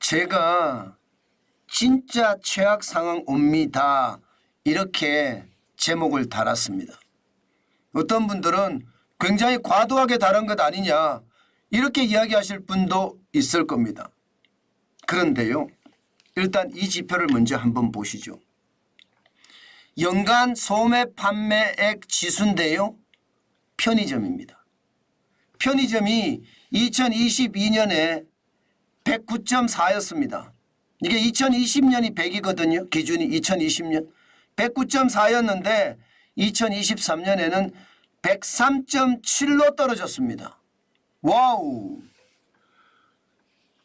제가 진짜 최악 상황 옵니다. 이렇게 제목을 달았습니다. 어떤 분들은 굉장히 과도하게 다른 것 아니냐 이렇게 이야기하실 분도 있을 겁니다. 그런데요. 일단 이 지표를 먼저 한번 보시죠. 연간 소매 판매액 지수인데요. 편의점입니다. 편의점이 2022년에 109.4였습니다. 이게 2020년이 100이거든요. 기준이 2020년. 109.4였는데 2023년에는 103.7로 떨어졌습니다. 와우.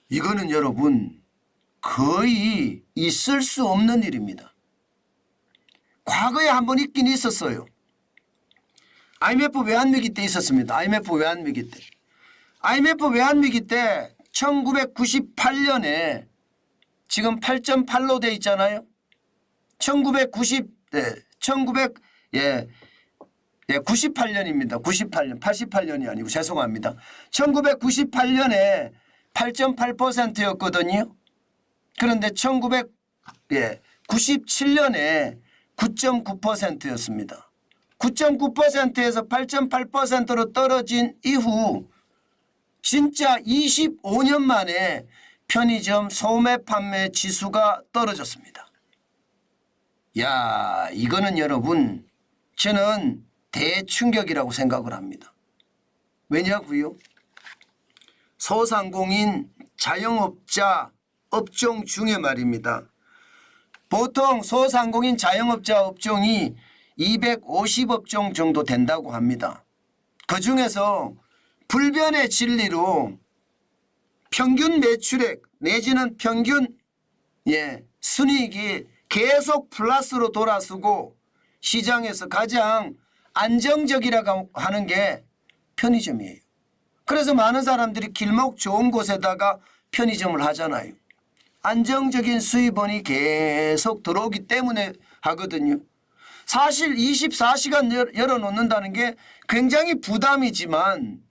이거는 여러분 거의 있을 수 없는 일입니다. 과거에 한번 있긴 있었어요. IMF 외환위기 때 있었습니다. IMF 외환위기 때. IMF 외환위기 때 1998년에 지금 8.8로 돼 있잖아요. 98년입니다. 98년, 88년이 아니고 죄송합니다. 1998년에 8.8%였거든요. 그런데 1997년에 9.9%였습니다. 9.9%에서 8.8%로 떨어진 이후 진짜 25년 만에 편의점 소매 판매 지수가 떨어졌습니다. 야, 이거는 여러분 저는 대충격이라고 생각을 합니다. 왜냐고요? 소상공인 자영업자 업종 중에 말입니다. 보통 소상공인 자영업자 업종이 250업종 정도 된다고 합니다. 그중에서 불변의 진리로 평균 매출액 내지는 평균 순이익이 계속 플러스로 돌아서고 시장에서 가장 안정적이라고 하는 게 편의점이에요. 그래서 많은 사람들이 길목 좋은 곳에다가 편의점을 하잖아요. 안정적인 수입원이 계속 들어오기 때문에 하거든요. 사실 24시간 열어놓는다는 게 굉장히 부담이지만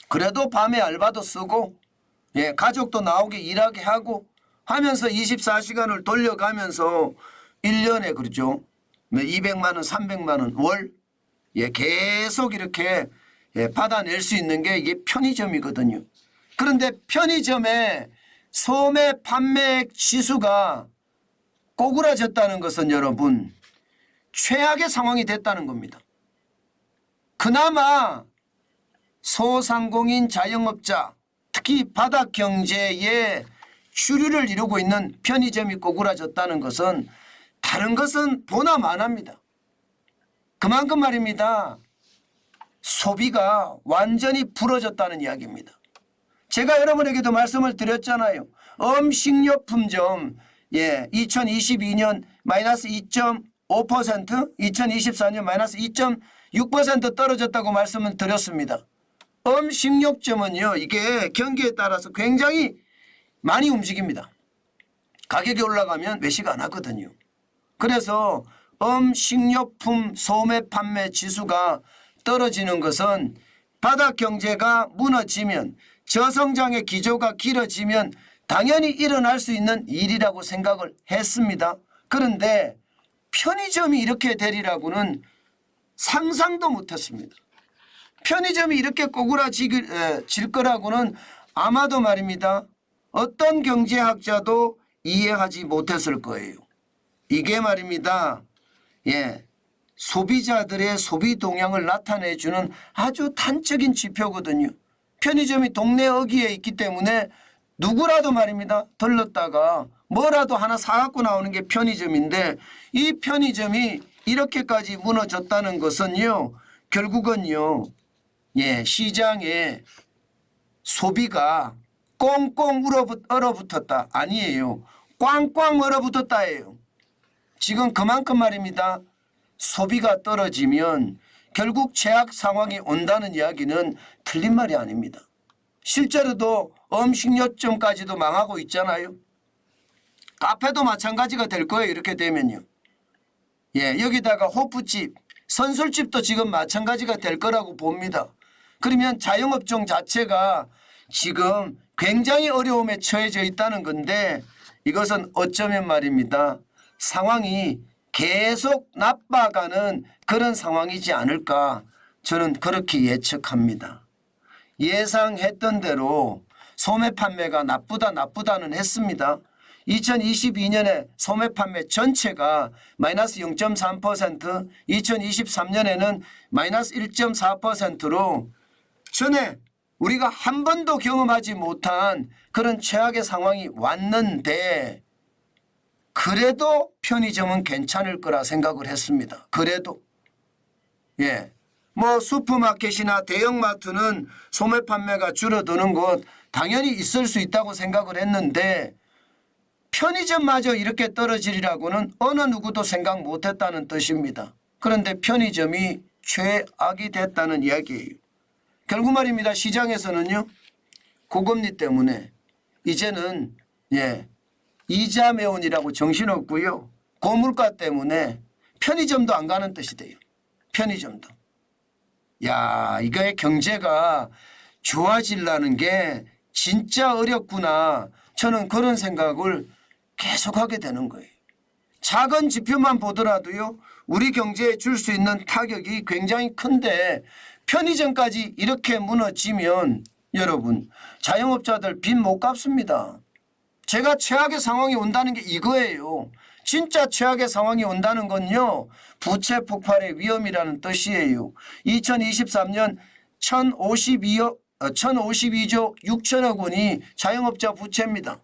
그래도 밤에 알바도 쓰고 가족도 나오게 일하게 하고 하면서 24시간을 돌려가면서 1년에 그렇죠. 200만 원, 300만 원 월 계속 이렇게 받아낼 수 있는 게 이게 편의점이거든요. 그런데 편의점의 소매 판매액 지수가 꼬꾸라졌다는 것은 여러분 최악의 상황이 됐다는 겁니다. 그나마 소상공인 자영업자 특히 바닥경제에 주류를 이루고 있는 편의점이 꼬꾸라졌다는 것은 다른 것은 보나마나입니다. 그만큼 말입니다. 소비가 완전히 부러졌다는 이야기입니다. 제가 여러분에게도 말씀을 드렸잖아요. 음식료품점 2022년 마이너스 2.5%, 2024년 마이너스 2.6% 떨어졌다고 말씀을 드렸습니다. 음식료점은요. 이게 경기에 따라서 굉장히 많이 움직입니다. 가격이 올라가면 외식 안 하거든요. 그래서 음식료품 소매 판매 지수가 떨어지는 것은 바닥 경제가 무너지면 저성장의 기조가 길어지면 당연히 일어날 수 있는 일이라고 생각을 했습니다. 그런데 편의점이 이렇게 되리라고는 상상도 못했습니다. 편의점이 이렇게 꼬꾸라질 거라고는 아마도 말입니다. 어떤 경제학자도 이해하지 못했을 거예요. 이게 말입니다. 소비자들의 소비 동향을 나타내주는 아주 단적인 지표거든요. 편의점이 동네 어귀에 있기 때문에 누구라도 말입니다. 들렀다가 뭐라도 하나 사갖고 나오는 게 편의점인데 이 편의점이 이렇게까지 무너졌다는 것은요. 결국은요. 시장에 소비가 꽁꽁 얼어붙었다. 아니에요. 꽝꽝 얼어붙었다예요. 지금 그만큼 말입니다. 소비가 떨어지면 결국 최악 상황이 온다는 이야기는 틀린 말이 아닙니다. 실제로도 음식료점까지도 망하고 있잖아요. 카페도 마찬가지가 될 거예요. 이렇게 되면요. 여기다가 호프집, 선술집도 지금 마찬가지가 될 거라고 봅니다. 그러면 자영업종 자체가 지금 굉장히 어려움에 처해져 있다는 건데 이것은 어쩌면 말입니다. 상황이 계속 나빠가는 그런 상황이지 않을까 저는 그렇게 예측합니다. 예상했던 대로 소매 판매가 나쁘다는 했습니다. 2022년에 소매 판매 전체가 마이너스 0.3%, 2023년에는 마이너스 1.4%로 전에 우리가 한 번도 경험하지 못한 그런 최악의 상황이 왔는데 그래도 편의점은 괜찮을 거라 생각을 했습니다. 그래도. 예. 뭐 슈퍼마켓이나 대형마트는 소매 판매가 줄어드는 것 당연히 있을 수 있다고 생각을 했는데 편의점마저 이렇게 떨어지리라고는 어느 누구도 생각 못했다는 뜻입니다. 그런데 편의점이 최악이 됐다는 이야기예요. 결국 말입니다. 시장에서는요. 고금리 때문에 이제는 이자 매운이라고 정신없고요. 고물가 때문에 편의점도 안 가는 뜻이 돼요. 편의점도. 야, 이거의 경제가 좋아지려는 게 진짜 어렵구나. 저는 그런 생각을 계속하게 되는 거예요. 작은 지표만 보더라도요. 우리 경제에 줄 수 있는 타격이 굉장히 큰데 편의점까지 이렇게 무너지면 여러분 자영업자들 빚 못 갚습니다. 제가 최악의 상황이 온다는 게 이거예요. 진짜 최악의 상황이 온다는 건요. 부채 폭발의 위험이라는 뜻이에요. 2023년 1052조 6천억 원이 자영업자 부채입니다.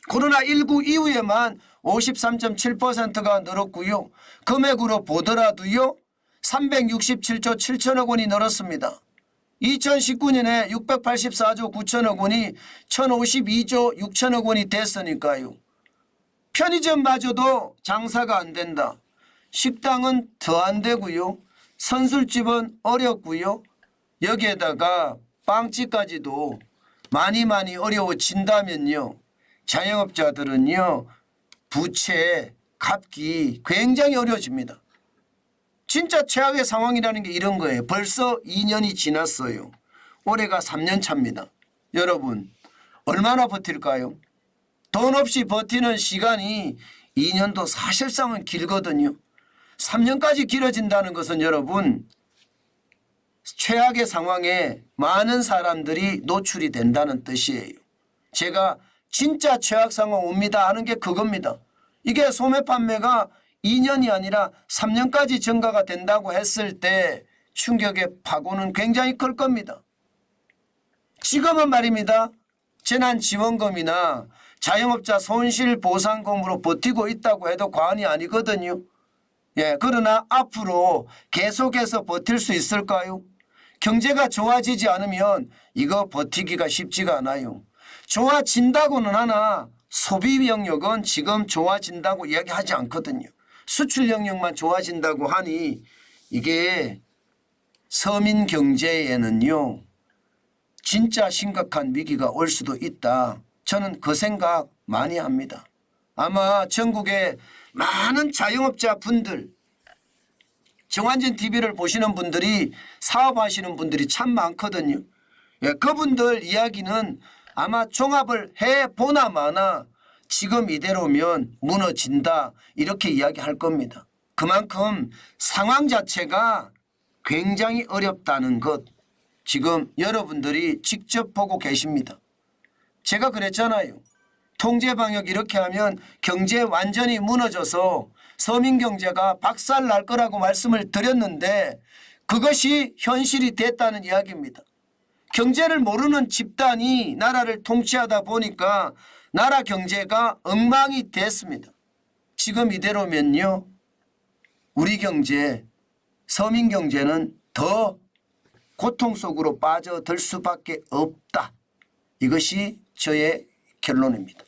코로나19 이후에만 53.7%가 늘었고요. 금액으로 보더라도요. 367조 7천억 원이 늘었습니다. 2019년에 684조 9천억 원이 1052조 6천억 원이 됐으니까요. 편의점마저도 장사가 안 된다. 식당은 더 안 되고요. 선술집은 어렵고요. 여기에다가 빵집까지도 많이 어려워진다면요. 자영업자들은요. 부채 갚기 굉장히 어려워집니다. 진짜 최악의 상황이라는 게 이런 거예요. 벌써 2년이 지났어요. 올해가 3년 차입니다. 여러분 얼마나 버틸까요? 돈 없이 버티는 시간이 2년도 사실상은 길거든요. 3년까지 길어진다는 것은 여러분 최악의 상황에 많은 사람들이 노출이 된다는 뜻이에요. 제가 진짜 최악 상황 옵니다 하는 게 그겁니다. 이게 소매 판매가 2년이 아니라 3년까지 증가가 된다고 했을 때 충격의 파고는 굉장히 클 겁니다. 지금은 말입니다. 재난지원금이나 자영업자 손실보상금으로 버티고 있다고 해도 과언이 아니거든요. 그러나 앞으로 계속해서 버틸 수 있을까요? 경제가 좋아지지 않으면 이거 버티기가 쉽지가 않아요. 좋아진다고는 하나 소비 영역은 지금 좋아진다고 이야기하지 않거든요. 수출 영역만 좋아진다고 하니 이게 서민 경제에는요. 진짜 심각한 위기가 올 수도 있다. 저는 그 생각 많이 합니다. 아마 전국의 많은 자영업자 분들 정환진 TV를 보시는 분들이 사업하시는 분들이 참 많거든요. 그분들 이야기는 아마 종합을 해보나 마나 지금 이대로면 무너진다 이렇게 이야기할 겁니다. 그만큼 상황 자체가 굉장히 어렵다는 것 지금 여러분들이 직접 보고 계십니다. 제가 그랬잖아요. 통제방역 이렇게 하면 경제 완전히 무너져서 서민경제가 박살날 거라고 말씀을 드렸는데 그것이 현실이 됐다는 이야기입니다. 경제를 모르는 집단이 나라를 통치하다 보니까 나라 경제가 엉망이 됐습니다. 지금 이대로면요. 우리 경제, 서민경제는 더 고통 속으로 빠져들 수밖에 없다. 이것이 저의 결론입니다.